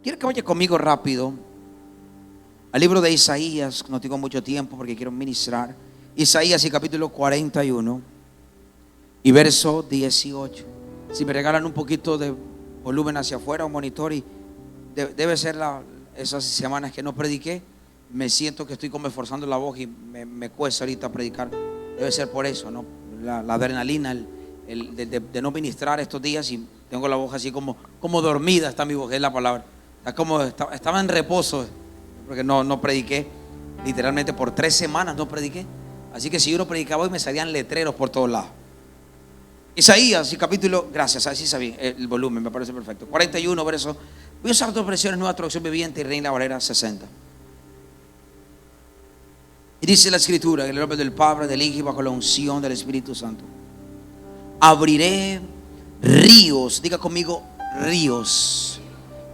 Quiero que vaya conmigo rápido al libro de Isaías. No tengo mucho tiempo porque quiero ministrar. Isaías y capítulo 41 y verso 18. Si me regalan un poquito de volumen hacia afuera, un monitor, y debe ser esas semanas que no prediqué, me siento que estoy como esforzando la voz y me cuesta ahorita predicar. Debe ser por eso, ¿no? La adrenalina, de no ministrar estos días, y tengo la voz así como dormida está mi voz, es la palabra. Estaba en reposo porque no prediqué. Literalmente por 3 semanas no prediqué. Así que si yo no predicaba hoy me salían letreros por todos lados. Isaías y capítulo, gracias, así sabía el volumen, me parece perfecto. 41 versos. Voy a usar 2 versiones, Nueva Traducción Viviente y Reina Valera 60. Y dice la escritura, en el nombre del Padre, del Hijo y bajo la unción del Espíritu Santo: abriré ríos. Diga conmigo, ríos.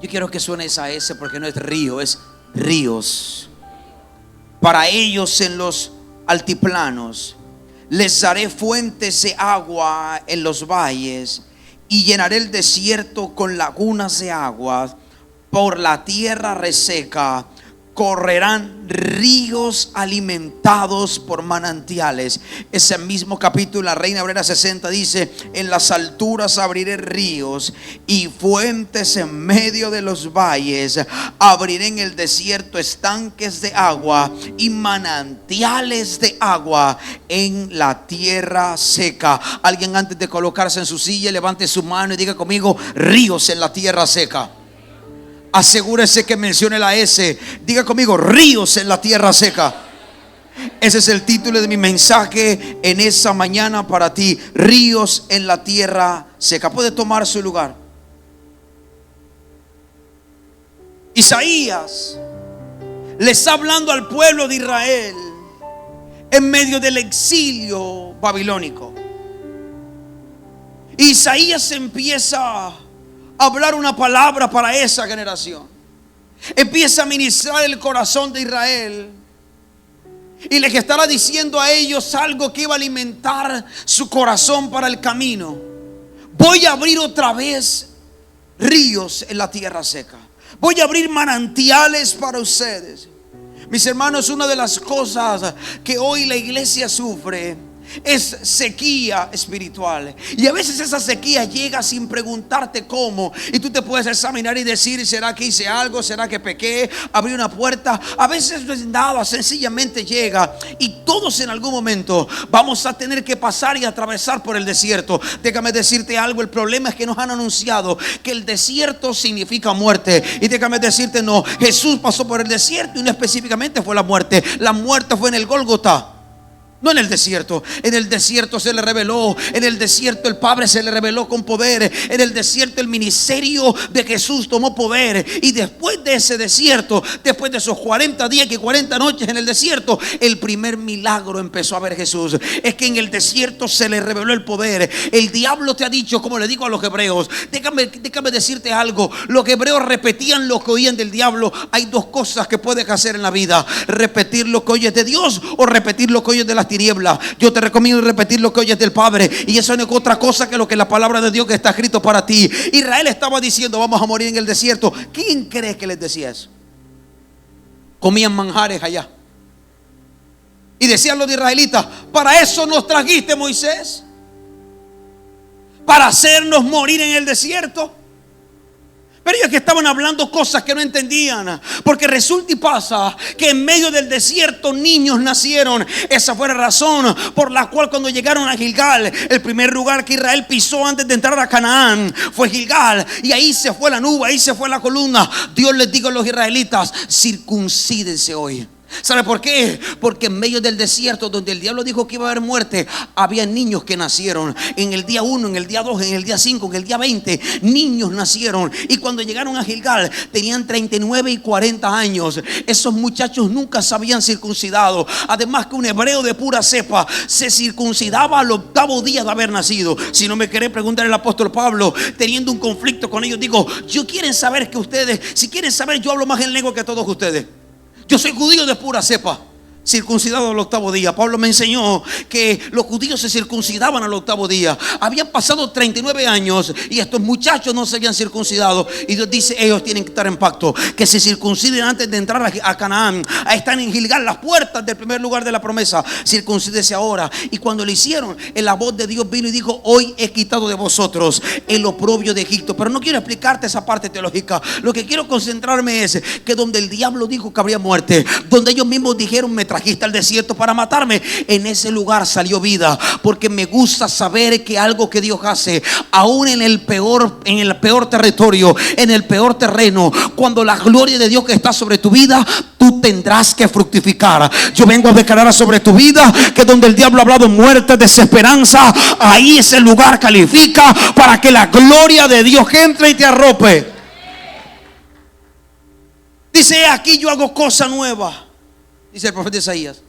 Yo quiero que suene esa S porque no es río, es ríos. Para ellos en los altiplanos. Les daré fuentes de agua en los valles, y llenaré el desierto con lagunas de aguas. Por la tierra reseca correrán ríos alimentados por manantiales. Ese mismo capítulo, la Reina Valera 60 dice: en las alturas abriré ríos y fuentes en medio de los valles. Abriré en el desierto estanques de agua y manantiales de agua en la tierra seca. Alguien, antes de colocarse en su silla, levante su mano y diga conmigo: ríos en la tierra seca. Asegúrese que mencione la S. Diga conmigo: ríos en la tierra seca. Ese es el título de mi mensaje en esa mañana para ti: ríos en la tierra seca. Puede tomar su lugar. Isaías le está hablando al pueblo de Israel en medio del exilio babilónico. Isaías empieza a hablar una palabra para esa generación. Empieza a ministrar el corazón de Israel y les estará diciendo a ellos algo que iba a alimentar su corazón para el camino. Voy a abrir otra vez ríos en la tierra seca. Voy a abrir manantiales para ustedes. Mis hermanos, una de las cosas que hoy la iglesia sufre es sequía espiritual. Y a veces esa sequía llega sin preguntarte cómo. Y tú te puedes examinar y decir: ¿será que hice algo? ¿Será que pequé? ¿Abrí una puerta? A veces no es nada, sencillamente llega. Y todos en algún momento vamos a tener que pasar y atravesar por el desierto. Déjame decirte algo: el problema es que nos han anunciado que el desierto significa muerte. Y déjame decirte, no, Jesús pasó por el desierto y no específicamente fue la muerte. La muerte fue en el Gólgota, no en el desierto. En el desierto se le reveló. En el desierto el Padre se le reveló con poder. En el desierto el ministerio de Jesús tomó poder. Y después de ese desierto, después de esos 40 días y 40 noches en el desierto, el primer milagro empezó a ver Jesús. Es que en el desierto se le reveló el poder. El diablo te ha dicho, como le digo a los hebreos, déjame decirte algo: los hebreos repetían lo que oían del diablo. Hay 2 cosas que puedes hacer en la vida: repetir lo que oyes de Dios o repetir lo que oyes de las tinieblas. Yo te recomiendo repetir lo que oyes del Padre, y eso no es otra cosa que lo que la palabra de Dios que está escrito para ti. Israel estaba diciendo: vamos a morir en el desierto. ¿Quién cree que les decía eso? Comían manjares allá y decían los israelitas: ¿para eso nos trajiste, Moisés? ¿Para hacernos morir en el desierto? Pero ellos que estaban hablando cosas que no entendían, porque resulta y pasa que en medio del desierto niños nacieron. Esa fue la razón por la cual cuando llegaron a Gilgal, el primer lugar que Israel pisó antes de entrar a Canaán fue Gilgal, y ahí se fue la nube, ahí se fue la columna. Dios les dijo a los israelitas: circuncídense hoy. ¿Sabe por qué? Porque en medio del desierto, donde el diablo dijo que iba a haber muerte, había niños que nacieron. En el día 1, en el día 2, en el día 5, en el día 20, niños nacieron. Y cuando llegaron a Gilgal, tenían 39 y 40 años. Esos muchachos nunca se habían circuncidado. Además que un hebreo de pura cepa se circuncidaba al 8º día de haber nacido. Si no me querés preguntar, el apóstol Pablo, teniendo un conflicto con ellos, digo: yo quieren saber que ustedes, si quieren saber, yo hablo más en lengua que todos ustedes. Yo soy judío de pura cepa. circuncidado al octavo día. Pablo me enseñó que los judíos se circuncidaban al octavo día. Habían pasado 39 años y estos muchachos no se habían circuncidado. Y Dios dice, ellos tienen que estar en pacto, que se circunciden antes de entrar a Canaán. Ahí están en Gilgal, las puertas del primer lugar de la promesa. Circuncídese ahora. Y cuando lo hicieron, la voz de Dios vino y dijo, hoy he quitado de vosotros el oprobio de Egipto. Pero no quiero explicarte esa parte teológica. Lo que quiero concentrarme es que donde el diablo dijo que habría muerte, donde ellos mismos dijeron, me trajiste al desierto para matarme, en ese lugar salió vida. Porque me gusta saber que algo que Dios hace, aún en el peor territorio, en el peor terreno, cuando la gloria de Dios que está sobre tu vida, tú tendrás que fructificar. Yo vengo a declarar sobre tu vida que donde el diablo ha hablado muerte, desesperanza, ahí ese lugar califica para que la gloria de Dios entre y te arrope. Dice, aquí yo hago cosa nueva, dice el profeta Isaías.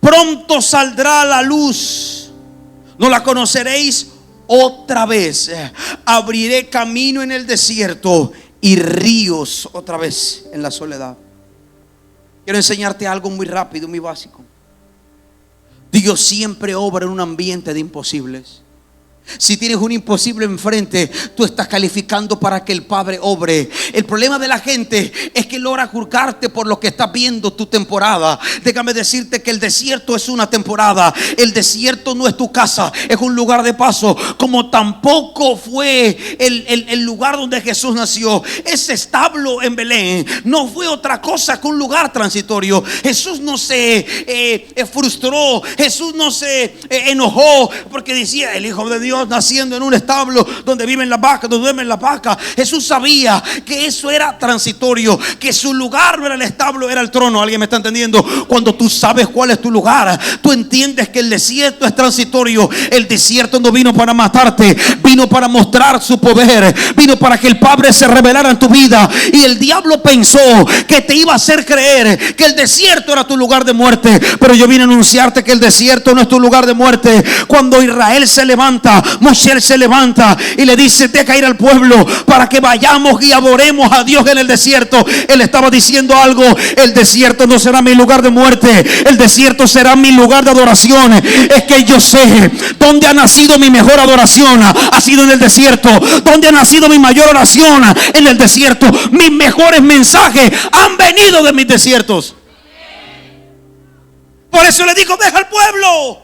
Pronto saldrá la luz, no la conoceréis otra vez. Abriré camino en el desierto y ríos otra vez en la soledad. Quiero enseñarte algo muy rápido, muy básico. Dios siempre obra en un ambiente de imposibles. Si tienes un imposible enfrente, tú estás calificando para que el Padre obre. El problema de la gente es que logra juzgarte por lo que estás viendo tu temporada. Déjame decirte que el desierto es una temporada. El desierto no es tu casa, es un lugar de paso. Como tampoco fue el lugar donde Jesús nació. Ese establo en Belén no fue otra cosa que un lugar transitorio. Jesús no se frustró, Jesús no se enojó porque decía, el Hijo de Dios naciendo en un establo donde viven las vacas, donde duermen las vacas. Jesús sabía que eso era transitorio, que su lugar no era el establo, era el trono. ¿Alguien me está entendiendo? Cuando tú sabes cuál es tu lugar, tú entiendes que el desierto es transitorio. El desierto no vino para matarte, vino para mostrar su poder, vino para que el Padre se revelara en tu vida. Y el diablo pensó que te iba a hacer creer que el desierto era tu lugar de muerte, pero yo vine a anunciarte que el desierto no es tu lugar de muerte. Cuando Israel se levanta, Moisés se levanta y le dice, deja ir al pueblo para que vayamos y adoremos a Dios en el desierto. Él estaba diciendo algo: el desierto no será mi lugar de muerte, el desierto será mi lugar de adoración. Es que yo sé dónde ha nacido mi mejor adoración, ha sido en el desierto. Donde ha nacido mi mayor oración, en el desierto. Mis mejores mensajes han venido de mis desiertos. Por eso le digo, deja al pueblo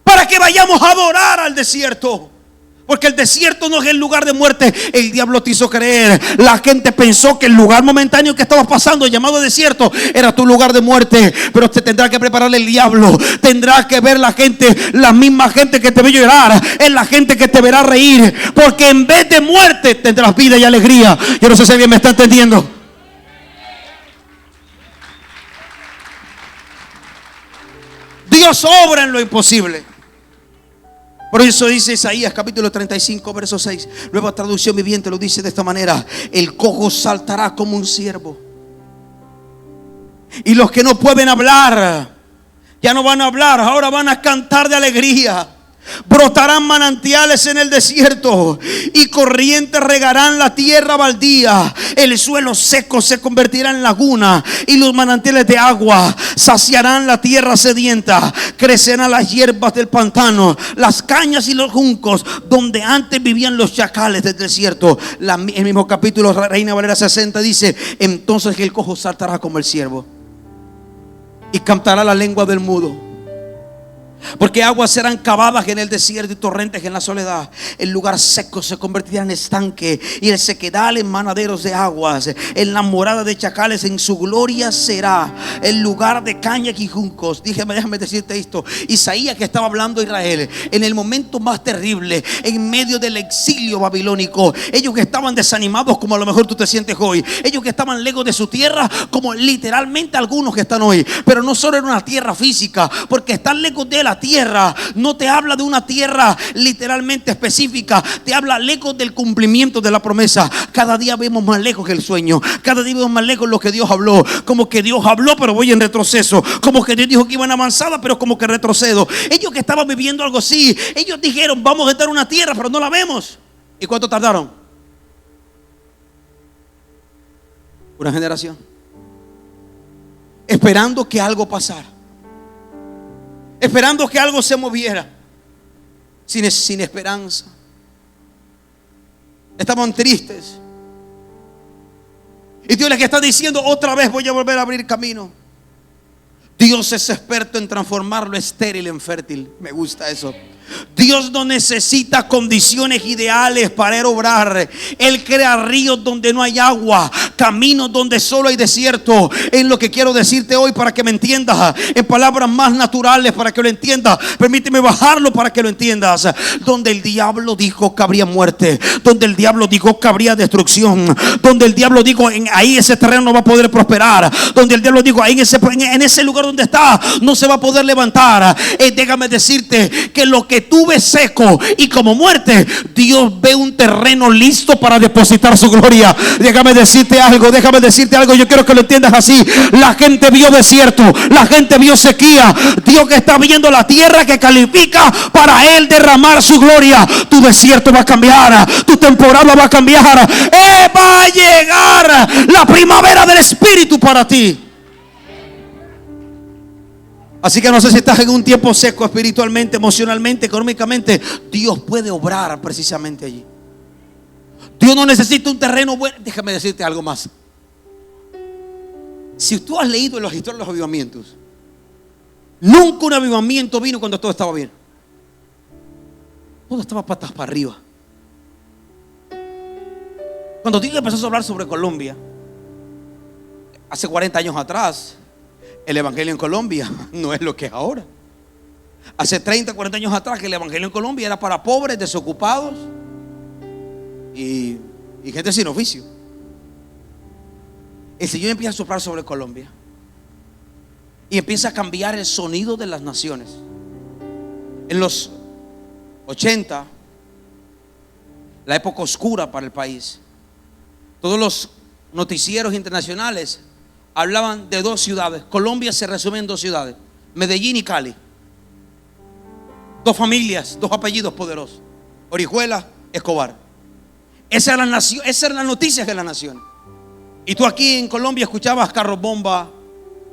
para que vayamos a adorar al desierto. Porque el desierto no es el lugar de muerte. El diablo te hizo creer. La gente pensó que el lugar momentáneo que estabas pasando, llamado desierto, era tu lugar de muerte. Pero te tendrá que preparar el diablo. Tendrá que ver la gente, la misma gente que te ve llorar, es la gente que te verá reír. Porque en vez de muerte tendrás vida y alegría. Yo no sé si alguien me está entendiendo. Dios obra en lo imposible. Por eso dice Isaías capítulo 35 verso 6, nueva traducción viviente, lo dice de esta manera: el cojo saltará como un ciervo, y los que no pueden hablar ya no van a hablar, ahora van a cantar de alegría. Brotarán manantiales en el desierto y corrientes regarán la tierra baldía. El suelo seco se convertirá en laguna y los manantiales de agua saciarán la tierra sedienta. Crecerán las hierbas del pantano, las cañas y los juncos donde antes vivían los chacales del desierto. El mismo capítulo, Reina Valera 60, dice: entonces el cojo saltará como el ciervo y cantará la lengua del mudo. Porque aguas serán cavadas en el desierto y torrentes en la soledad. El lugar seco se convertirá en estanque y el sequedal en manaderos de aguas. En la morada de chacales en su gloria será el lugar de cañas y juncos. Déjame decirte esto: Isaías, que estaba hablando a Israel en el momento más terrible, en medio del exilio babilónico. Ellos que estaban desanimados, como a lo mejor tú te sientes hoy. Ellos que estaban lejos de su tierra, como literalmente algunos que están hoy. Pero no solo era una tierra física, porque estar lejos de la tierra no te habla de una tierra literalmente específica, te habla lejos del cumplimiento de la promesa. Cada día vemos más lejos que el sueño, cada día vemos más lejos lo que Dios habló. Como que Dios habló pero voy en retroceso, como que Dios dijo que iban avanzada pero como que retrocedo. Ellos que estaban viviendo algo así, ellos dijeron: vamos a estar en una tierra pero no la vemos. ¿Y cuánto tardaron? Una generación. esperando que algo pasara, esperando que algo se moviera, sin esperanza. Estaban tristes. Y Dios les está diciendo: otra vez voy a volver a abrir camino. Dios es experto en transformar lo estéril en fértil. Me gusta eso. Dios no necesita condiciones ideales para Él obrar. Él crea ríos donde no hay agua, caminos donde solo hay desierto. Es lo que quiero decirte hoy para que me entiendas, en palabras más naturales para que lo entiendas. Permíteme bajarlo para que lo entiendas. Donde el diablo dijo que habría muerte, donde el diablo dijo que habría destrucción, donde el diablo dijo ahí ese terreno no va a poder prosperar, donde el diablo dijo ahí en ese lugar donde está no se va a poder levantar. Déjame decirte que lo que tú ves seco y como muerte, Dios ve un terreno listo para depositar su gloria. Déjame decirte algo. Yo quiero que lo entiendas así. La gente vio desierto, la gente vio sequía. Dios que está viendo la tierra que califica para Él derramar su gloria. Tu desierto va a cambiar, tu temporada va a cambiar. Va a llegar la primavera del Espíritu para ti. Así que no sé si estás en un tiempo seco espiritualmente, emocionalmente, económicamente. Dios puede obrar precisamente allí. Dios no necesita un terreno bueno. Déjame decirte algo más. Si tú has leído en las historias de los avivamientos, nunca un avivamiento vino cuando todo estaba bien. Todo estaba patas para arriba. Cuando Dios empezó a hablar sobre Colombia, hace 40 años atrás, el evangelio en Colombia no es lo que es ahora. Hace 30, 40 años atrás, que el evangelio en Colombia era para pobres, desocupados y gente sin oficio. El Señor empieza a soplar sobre Colombia y empieza a cambiar el sonido de las naciones. En los 80, la época oscura para el país, todos los noticieros internacionales hablaban de dos ciudades. Colombia se resume en dos ciudades: Medellín y Cali. Dos familias, dos apellidos poderosos: Orihuela, Escobar. Esas eran las noticias de la nación. Y tú aquí en Colombia escuchabas carro bomba,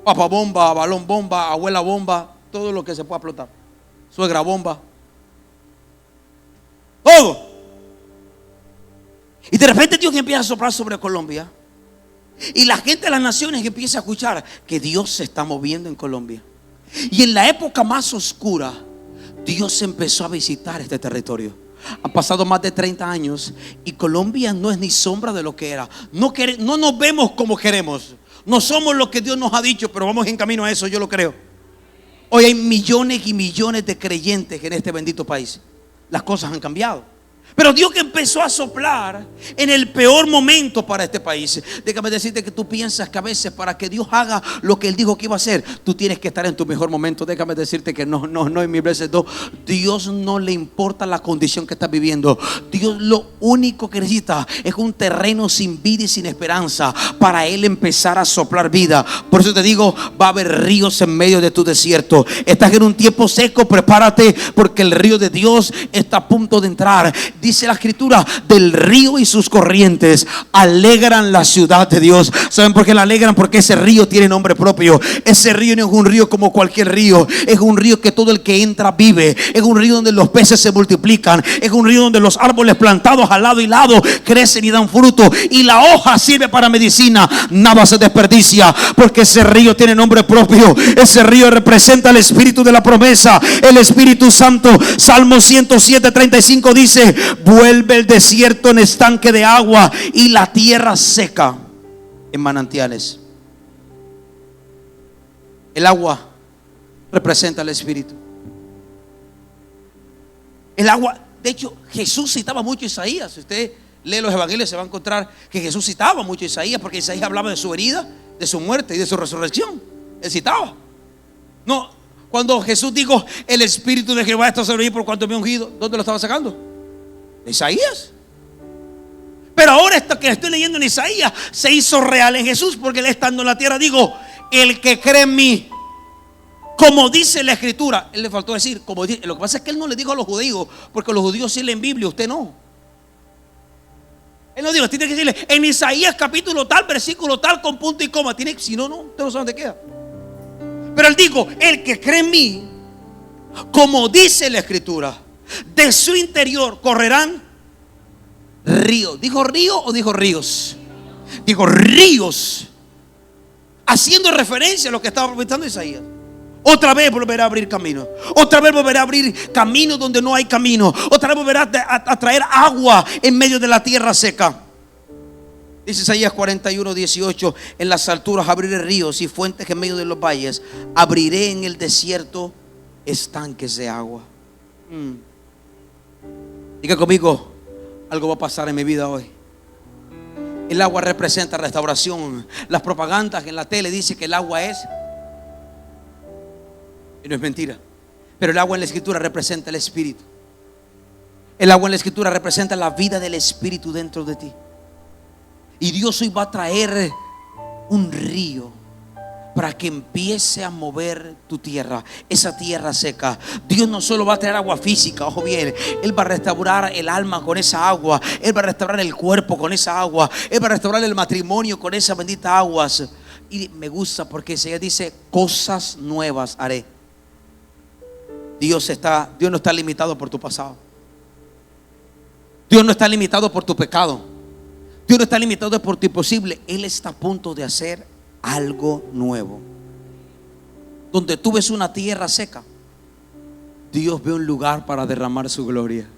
papa bomba, balón bomba, abuela bomba, todo lo que se pueda explotar, suegra bomba, todo. Y de repente Dios empieza a soplar sobre Colombia. Y la gente de las naciones empieza a escuchar que Dios se está moviendo en Colombia. Y en la época más oscura, Dios empezó a visitar este territorio. Han pasado más de 30 años y Colombia no es ni sombra de lo que era. No nos vemos como queremos. No somos lo que Dios nos ha dicho, pero vamos en camino a eso, yo lo creo. Hoy hay millones y millones de creyentes en este bendito país. Las cosas han cambiado. Pero Dios que empezó a soplar en el peor momento para este país. Déjame decirte que tú piensas que a veces para que Dios haga lo que Él dijo que iba a hacer, tú tienes que estar en tu mejor momento. Déjame decirte que no, en mi veces no. Dios no le importa la condición que estás viviendo. Dios lo único que necesita es un terreno sin vida y sin esperanza para Él empezar a soplar vida. Por eso te digo, va a haber ríos en medio de tu desierto. Estás en un tiempo seco, prepárate, porque el río de Dios está a punto de entrar. Dice la escritura: del río y sus corrientes alegran la ciudad de Dios. ¿Saben por qué la alegran? Porque ese río tiene nombre propio. Ese río no es un río como cualquier río. Es un río que todo el que entra vive. Es un río donde los peces se multiplican. Es un río donde los árboles plantados al lado y lado crecen y dan fruto. Y la hoja sirve para medicina. Nada se desperdicia, porque ese río tiene nombre propio. Ese río representa el espíritu de la promesa, el Espíritu Santo. Salmo 107:35 dice: vuelve el desierto en estanque de agua y la tierra seca en manantiales. El agua representa el Espíritu. El agua, de hecho, Jesús citaba mucho a Isaías. Si usted lee los evangelios, se va a encontrar que Jesús citaba mucho a Isaías, porque Isaías hablaba de su herida, de su muerte y de su resurrección. Él citaba. No, cuando Jesús dijo: el Espíritu de Jehová está sobre mí por cuanto me ha ungido, ¿dónde lo estaba sacando? De Isaías. Pero ahora esto que estoy leyendo en Isaías se hizo real en Jesús, porque Él estando en la tierra digo: el que cree en mí, como dice la escritura. Él le faltó decir como dice. Lo que pasa es que Él no le dijo a los judíos, porque los judíos sí leen Biblia, usted no. Él no dijo, tiene que decirle en Isaías capítulo tal, versículo tal, con punto y coma. Si no, usted no sabe dónde queda. Pero él dijo, el que cree en mí, como dice la Escritura, de su interior correrán ríos. ¿Dijo río o dijo ríos? Dijo ríos, haciendo referencia a lo que estaba profetizando Isaías. Otra vez volverá a abrir camino. Otra vez volverá a abrir camino donde no hay camino. Otra vez volverá a traer agua en medio de la tierra seca. Dice Isaías 41:18: en las alturas abriré ríos y fuentes en medio de los valles. Abriré en el desierto estanques de agua. Diga conmigo, algo va a pasar en mi vida hoy. El agua representa restauración. Las propagandas en la tele dicen que el agua es, y no es mentira, pero el agua en la Escritura representa el Espíritu. El agua en la Escritura representa la vida del Espíritu dentro de ti. Y Dios hoy va a traer un río para que empiece a mover tu tierra, esa tierra seca. Dios no solo va a traer agua física, ojo bien, Él va a restaurar el alma con esa agua. Él va a restaurar el cuerpo con esa agua. Él va a restaurar el matrimonio con esas benditas aguas. Y me gusta porque Isaías dice, cosas nuevas haré. Dios no está limitado por tu pasado. Dios no está limitado por tu pecado. Dios no está limitado por tu imposible. Él está a punto de hacer algo nuevo. Donde tú ves una tierra seca, Dios ve un lugar para derramar su gloria.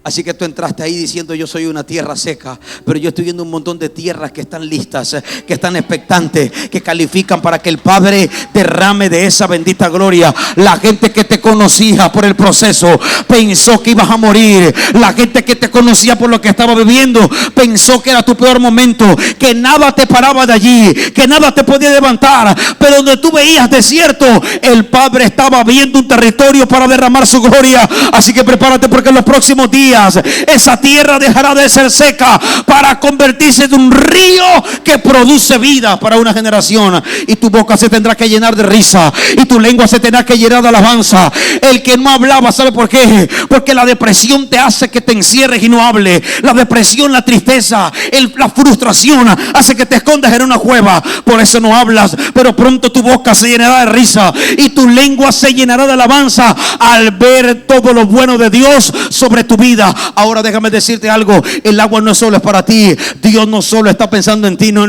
Así que tú entraste ahí diciendo, yo soy una tierra seca, pero yo estoy viendo un montón de tierras que están listas, que están expectantes, que califican para que el Padre derrame de esa bendita gloria. La gente que te conocía por el proceso pensó que ibas a morir. La gente que te conocía por lo que estaba viviendo pensó que era tu peor momento, que nada te paraba de allí, que nada te podía levantar. Pero donde tú veías desierto, el Padre estaba viendo un territorio para derramar su gloria. Así que prepárate, porque en los próximos días esa tierra dejará de ser seca para convertirse en un río que produce vida para una generación. Y tu boca se tendrá que llenar de risa y tu lengua se tendrá que llenar de alabanza. El que no hablaba, ¿sabe por qué? Porque la depresión te hace que te encierres y no hable. La depresión, la tristeza, la frustración hace que te escondas en una cueva. Por eso no hablas, pero pronto tu boca se llenará de risa y tu lengua se llenará de alabanza al ver todo lo bueno de Dios sobre tu vida. Ahora déjame decirte algo, el agua no solo es para ti. Dios no solo está pensando en ti, no.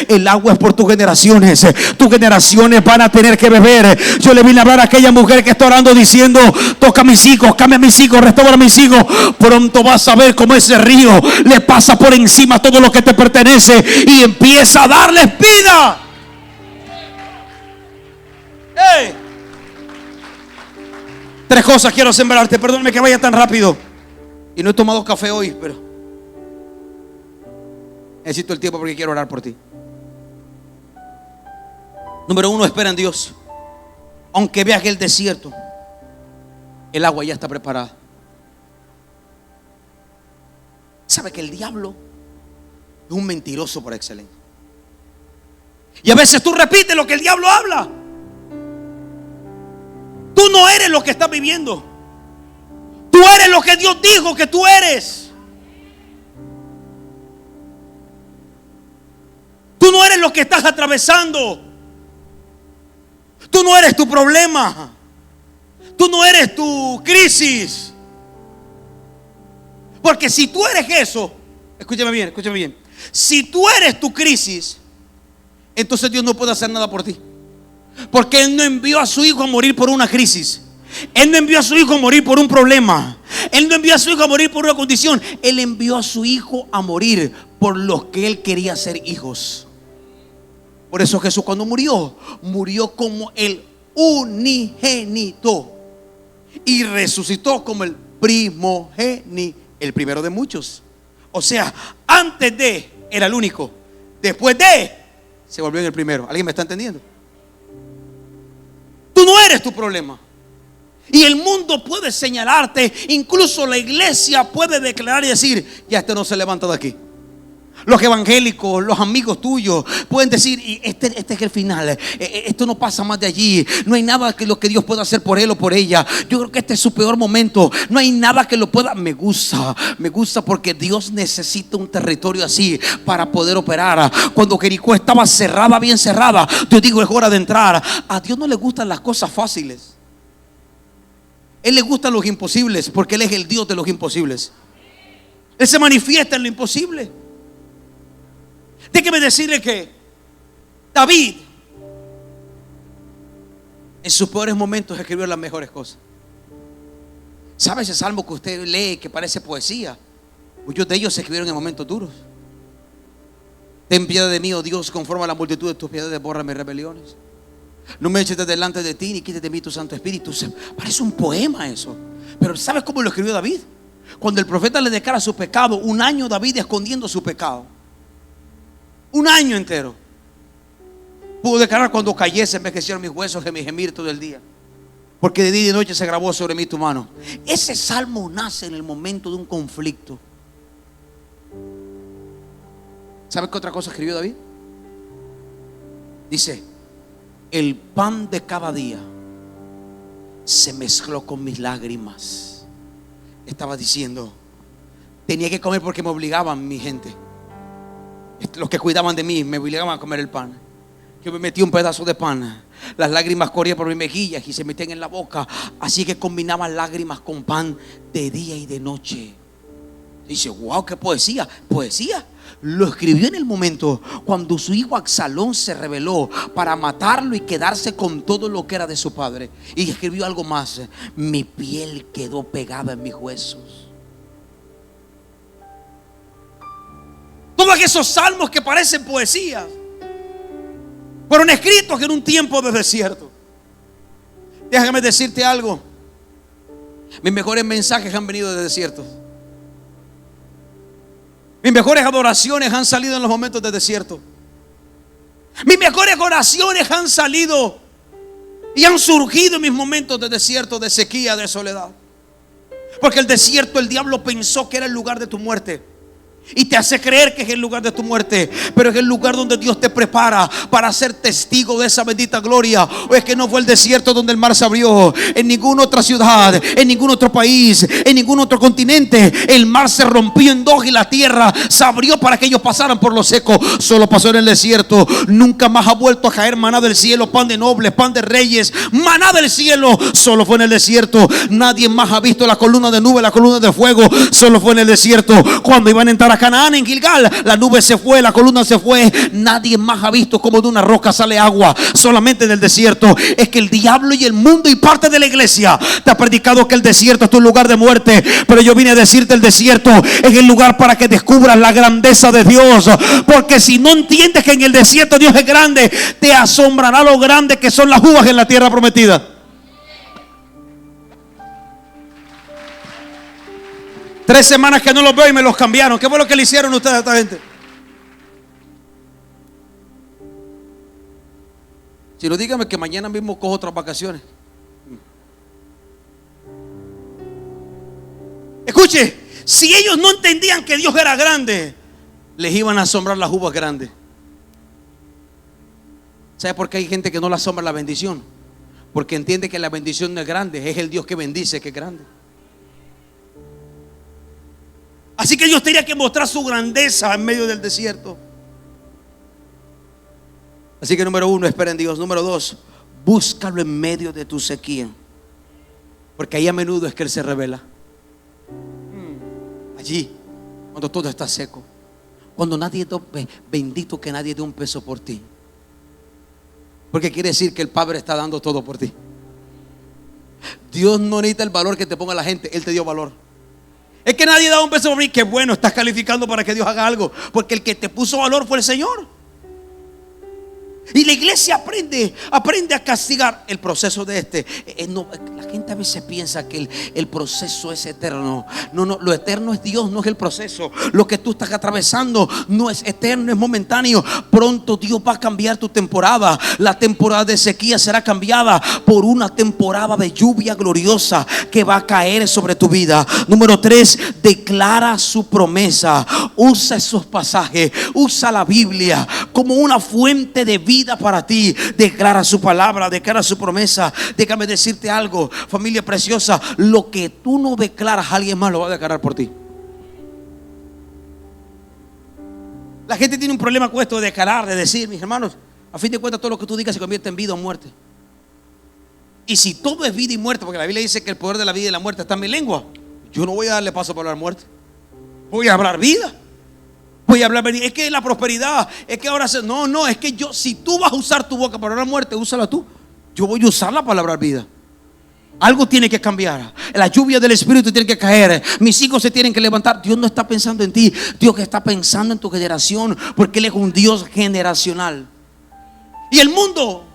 El agua es por tus generaciones. Tus generaciones van a tener que beber. Yo le vine a hablar a aquella mujer que está orando diciendo, toca a mis hijos, cambia a mis hijos, restaura a mis hijos. Pronto vas a ver cómo ese río le pasa por encima todo lo que te pertenece y empieza a darles vida. ¡Hey! 3 cosas quiero sembrarte. Perdóname que vaya tan rápido. Y no he tomado café hoy, pero necesito el tiempo porque quiero orar por ti. Número 1, espera en Dios. Aunque veas el desierto, el agua ya está preparada. ¿Sabe que el diablo es un mentiroso por excelencia? Y a veces tú repites lo que el diablo habla. Tú no eres lo que estás viviendo. Tú eres lo que Dios dijo que tú eres. Tú no eres lo que estás atravesando. Tú no eres tu problema. Tú no eres tu crisis. Porque si tú eres eso, escúchame bien. Si tú eres tu crisis, entonces Dios no puede hacer nada por ti. Porque Él no envió a su hijo a morir por una crisis. Él no envió a su hijo a morir por un problema. Él no envió a su hijo a morir por una condición. Él envió a su hijo a morir por los que Él quería ser hijos. Por eso Jesús cuando murió como el unigénito y resucitó como el primogénito, el primero de muchos. O sea, antes de era el único, después de se volvió en el primero. ¿Alguien me está entendiendo? Tú no eres tu problema. Y el mundo puede señalarte, incluso la iglesia puede declarar y decir, ya este no se levanta de aquí. Los evangélicos, los amigos tuyos pueden decir: y este es el final, esto no pasa más de allí, no hay nada que lo que Dios pueda hacer por él o por ella. Yo creo que este es su peor momento, no hay nada que lo pueda. Me gusta porque Dios necesita un territorio así para poder operar. Cuando Jericó estaba cerrada, bien cerrada, yo digo: es hora de entrar. A Dios no le gustan las cosas fáciles, Él le gustan los imposibles, porque Él es el Dios de los imposibles. Él se manifiesta en lo imposible. Déjeme decirle que David en sus peores momentos escribió las mejores cosas. ¿Sabe ese salmo que usted lee que parece poesía? Muchos de ellos se escribieron en momentos duros. Ten piedad de mí, oh Dios, conforme a la multitud de tus piedades, borra mis rebeliones. No me eches de delante de ti, ni quites de mí tu Santo Espíritu. Parece un poema eso. Pero ¿sabes cómo lo escribió David? Cuando el profeta le declara su pecado, un año David escondiendo su pecado. Un año entero. Pudo declarar: cuando cayese envejecieron mis huesos, que me gemir todo el día, porque de día y de noche se grabó sobre mí tu mano. Ese salmo nace en el momento de un conflicto. ¿Sabe qué otra cosa escribió David? Dice: el pan de cada día se mezcló con mis lágrimas. Estaba diciendo: tenía que comer porque me obligaban mi gente. Los que cuidaban de mí me obligaban a comer el pan. Yo me metí un pedazo de pan, las lágrimas corrían por mis mejillas y se metían en la boca. Así que combinaban lágrimas con pan de día y de noche. Dice: wow, qué poesía. Poesía. Lo escribió en el momento cuando su hijo Absalón se rebeló para matarlo y quedarse con todo lo que era de su padre. Y escribió algo más: mi piel quedó pegada en mis huesos. Todos esos salmos que parecen poesías fueron escritos en un tiempo de desierto. Déjame decirte algo: mis mejores mensajes han venido de desiertos. Mis mejores adoraciones han salido en los momentos de desierto. Mis mejores oraciones han salido y han surgido en mis momentos de desierto, de sequía, de soledad. Porque el desierto, el diablo pensó que era el lugar de tu muerte y te hace creer que es el lugar de tu muerte, pero es el lugar donde Dios te prepara para ser testigo de esa bendita gloria. O es que no fue el desierto donde el mar se abrió. En ninguna otra ciudad, en ningún otro país, en ningún otro continente el mar se rompió en dos y la tierra se abrió para que ellos pasaran por lo seco. Solo pasó en el desierto. Nunca más ha vuelto a caer maná del cielo, pan de nobles, pan de reyes, maná del cielo. Solo fue en el desierto. Nadie más ha visto la columna de nube, la columna de fuego. Solo fue en el desierto. Cuando iban a entrar a Canaán, en Gilgal, la nube se fue, la columna se fue. Nadie más ha visto cómo de una roca sale agua. Solamente en el desierto. Es que el diablo y el mundo y parte de la iglesia te ha predicado que el desierto es tu lugar de muerte, pero yo vine a decirte: el desierto es el lugar para que descubras la grandeza de Dios. Porque si no entiendes que en el desierto Dios es grande, te asombrará lo grande que son las uvas en la tierra prometida. 3 semanas que no los veo y me los cambiaron. ¿Qué fue lo que le hicieron ustedes a esta gente? Si no, dígame que mañana mismo cojo otras vacaciones. Escuche, si ellos no entendían que Dios era grande, les iban a asombrar las uvas grandes. ¿Sabe por qué hay gente que no le asombra la bendición? Porque entiende que la bendición no es grande, es el Dios que bendice que es grande. Así que Dios tenía que mostrar su grandeza en medio del desierto. Así que número 1, espera en Dios. Número 2, búscalo en medio de tu sequía, porque ahí a menudo es que Él se revela. Allí, cuando todo está seco, cuando nadie, bendito que nadie dé un peso por ti, porque quiere decir que el Padre está dando todo por ti. Dios no necesita el valor que te ponga la gente, Él te dio valor. Es que nadie da un peso por mí. Qué bueno, estás calificando para que Dios haga algo, porque el que te puso valor fue el Señor. Y la iglesia aprende a castigar el proceso de la gente a veces piensa que el proceso es eterno. No, lo eterno es Dios, no es el proceso. Lo que tú estás atravesando no es eterno, es momentáneo. Pronto Dios va a cambiar tu temporada. La temporada de sequía será cambiada por una temporada de lluvia gloriosa que va a caer sobre tu vida. Número 3, declara su promesa. Usa esos pasajes, usa la Biblia como una fuente de vida para ti. Declara su palabra, declara su promesa. Déjame decirte algo, familia preciosa: lo que tú no declaras, alguien más lo va a declarar por ti. La gente tiene un problema con esto de declarar, de decir. Mis hermanos, a fin de cuentas, todo lo que tú digas se convierte en vida o muerte. Y si todo es vida y muerte, porque la Biblia dice que el poder de la vida y la muerte está en mi lengua, yo no voy a darle paso para hablar muerte. Voy a hablar vida. Voy a hablar, es que la prosperidad, es que ahora no, es que si tú vas a usar tu boca para hablar muerte, úsala tú. Yo voy a usarla para hablar vida. Algo tiene que cambiar. La lluvia del Espíritu tiene que caer. Mis hijos se tienen que levantar. Dios no está pensando en ti, Dios está pensando en tu generación, porque Él es un Dios generacional. Y el mundo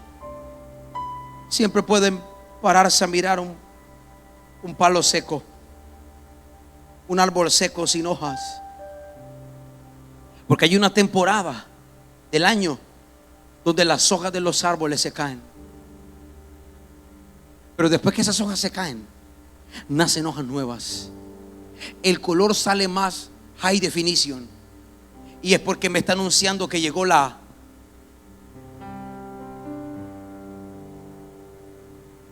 siempre puede pararse a mirar un palo seco, un árbol seco sin hojas. Porque hay una temporada del año donde las hojas de los árboles se caen. Pero después que esas hojas se caen, nacen hojas nuevas. El color sale más high definition. Y es porque me está anunciando que llegó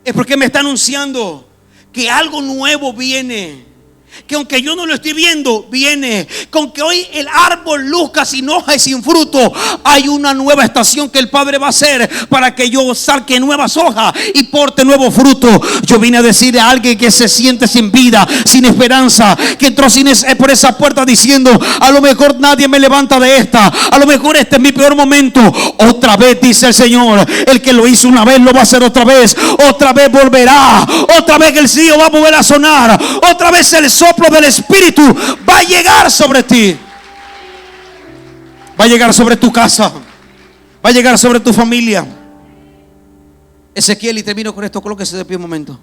es porque me está anunciando que algo nuevo viene. Que aunque yo no lo estoy viendo, viene. Que aunque hoy el árbol luzca sin hoja y sin fruto, hay una nueva estación que el Padre va a hacer para que yo saque nuevas hojas y porte nuevo fruto. Yo vine a decirle a alguien que se siente sin vida, sin esperanza, que entró por esa puerta diciendo: a lo mejor nadie me levanta de esta, a lo mejor este es mi peor momento. Otra vez, dice el Señor, el que lo hizo una vez lo va a hacer otra vez volverá, otra vez el río va a volver a sonar, otra vez el soplo del Espíritu va a llegar sobre ti, va a llegar sobre tu casa, va a llegar sobre tu familia. Ezequiel, y termino con esto, colóquese de pie un momento.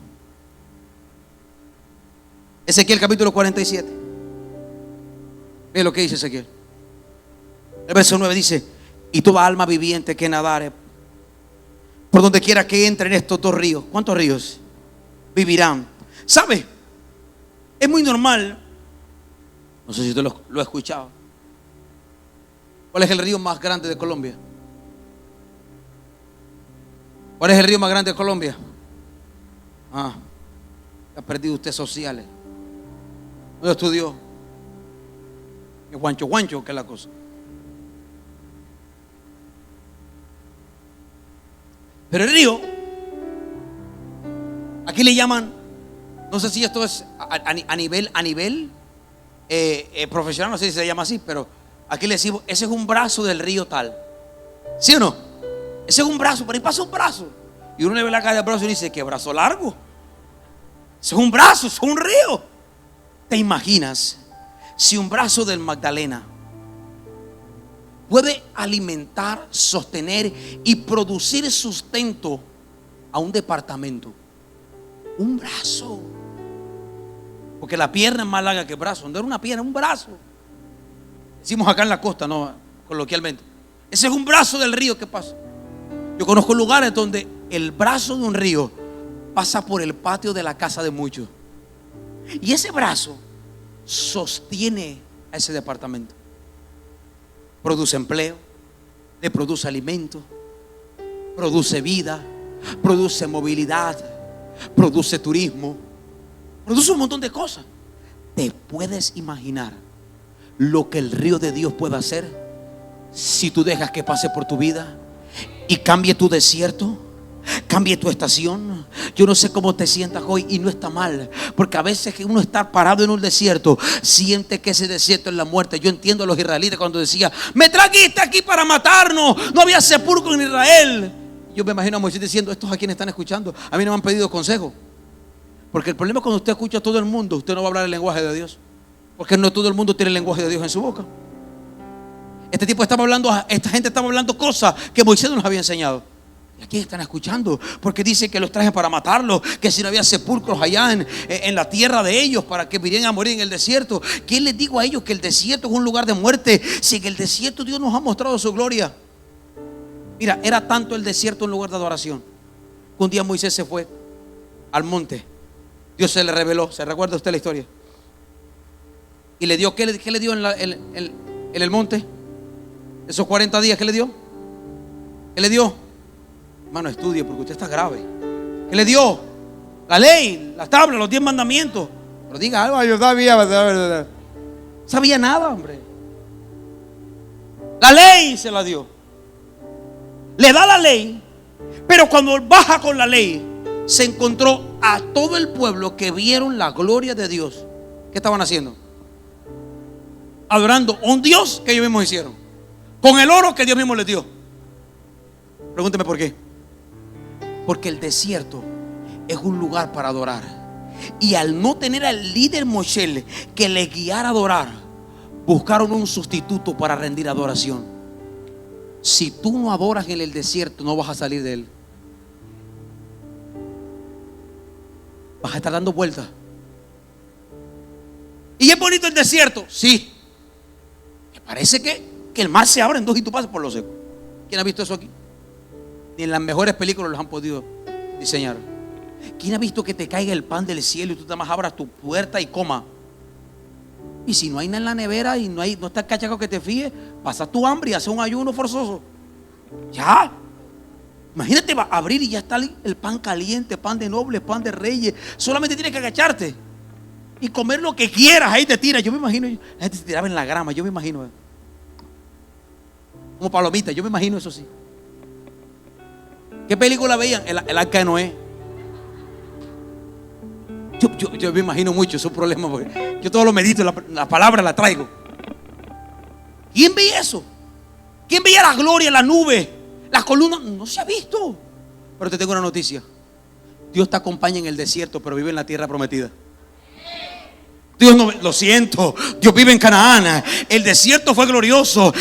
Ezequiel capítulo 47. Ve lo que dice Ezequiel. El verso 9 dice: y toda alma viviente que nadare por donde quiera que entren estos dos ríos. ¿Cuántos ríos? Vivirán. ¿Sabe? Es muy normal. No sé si usted lo ha escuchado. ¿Cuál es el río más grande de Colombia? ¿Cuál es el río más grande de Colombia? Ha perdido usted sociales. No estudió. Es guancho, que es la cosa. Pero el río, aquí le llaman, no sé si esto es a nivel profesional, no sé si se llama así, pero aquí le decimos: ese es un brazo del río tal. ¿Sí o no? Ese es un brazo, por ahí pasa un brazo. Y uno le ve la cara del brazo y dice: ¿qué brazo largo? Ese es un brazo, es un río. ¿Te imaginas si un brazo del Magdalena puede alimentar, sostener y producir sustento a un departamento? Un brazo. Porque la pierna es más larga que el brazo. No era una pierna, un brazo. Decimos acá en la costa, no, coloquialmente. Ese es un brazo del río. ¿Qué pasa? Yo conozco lugares donde el brazo de un río pasa por el patio de la casa de muchos. Y ese brazo sostiene a ese departamento. Produce empleo, le produce alimento, produce vida, produce movilidad, produce turismo, produce un montón de cosas. ¿Te puedes imaginar lo que el río de Dios puede hacer si tú dejas que pase por tu vida y cambie tu desierto? Cambie tu estación. Yo no sé cómo te sientas hoy, y no está mal, porque a veces que uno está parado en un desierto siente que ese desierto es la muerte. Yo entiendo a los israelitas cuando decían: me trajiste aquí para matarnos, no había sepulcro en Israel. Yo me imagino a Moisés diciendo: estos a quienes están escuchando, a mí no me han pedido consejo. Porque el problema es cuando usted escucha a todo el mundo, usted no va a hablar el lenguaje de Dios, porque no todo el mundo tiene el lenguaje de Dios en su boca. Este tipo estaba hablando, esta gente estaba hablando cosas que Moisés no nos había enseñado. Y aquí están escuchando, porque dice que los traje para matarlos, que si no había sepulcros allá en la tierra de ellos para que vinieran a morir en el desierto. ¿Quién les digo a ellos que el desierto es un lugar de muerte? Si en el desierto Dios nos ha mostrado su gloria. Mira, era tanto el desierto un lugar de adoración, que un día Moisés se fue al monte. Dios se le reveló. ¿Se recuerda usted la historia? Y le dio, ¿qué le dio en el monte? Esos 40 días, ¿qué le dio? ¿Qué le dio? Hermano, estudie porque usted está grave. ¿Qué le dio? La ley, las tablas, los 10 mandamientos. Pero diga algo, yo sabía nada, hombre. La ley se la dio. Le da la ley, pero cuando baja con la ley, se encontró a todo el pueblo que vieron la gloria de Dios. ¿Qué estaban haciendo? Adorando a un Dios que ellos mismos hicieron, con el oro que Dios mismo les dio. Pregúnteme por qué. Porque el desierto es un lugar para adorar. Y al no tener al líder Moisés que le guiara a adorar, buscaron un sustituto para rendir adoración. Si tú no adoras en el desierto, no vas a salir de él. Vas a estar dando vueltas. ¿Y es bonito el desierto? Sí. Me parece que el mar se abre en dos y tú pasas por lo seco. ¿Quién ha visto eso aquí? Ni en las mejores películas los han podido diseñar. ¿Quién ha visto que te caiga el pan del cielo y tú nada más abras tu puerta y coma? Y si no hay nada en la nevera y no está el cachaco que te fíe, pasa tu hambre y hace un ayuno forzoso. Ya. Imagínate, va a abrir y ya está el pan caliente, pan de nobles, pan de reyes. Solamente tienes que agacharte y comer lo que quieras. Ahí te tiras. Yo me imagino, la gente se tiraba en la grama. Yo me imagino como palomita. Yo me imagino eso sí. ¿Qué película veían? El Arca de Noé. Yo me imagino mucho esos problemas, porque yo todo lo medito, la palabra la traigo. ¿Quién veía eso? ¿Quién veía la gloria, la nube, las columnas? No se ha visto. Pero te tengo una noticia: Dios te acompaña en el desierto, pero vive en la tierra prometida. Dios no, lo siento, Dios vive en Canaán. El desierto fue glorioso,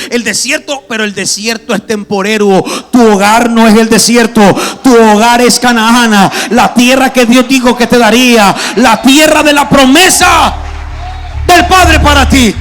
pero el desierto es temporero. Tu hogar no es el desierto, tu hogar es Canaán, la tierra que Dios dijo que te daría, la tierra de la promesa del Padre para ti.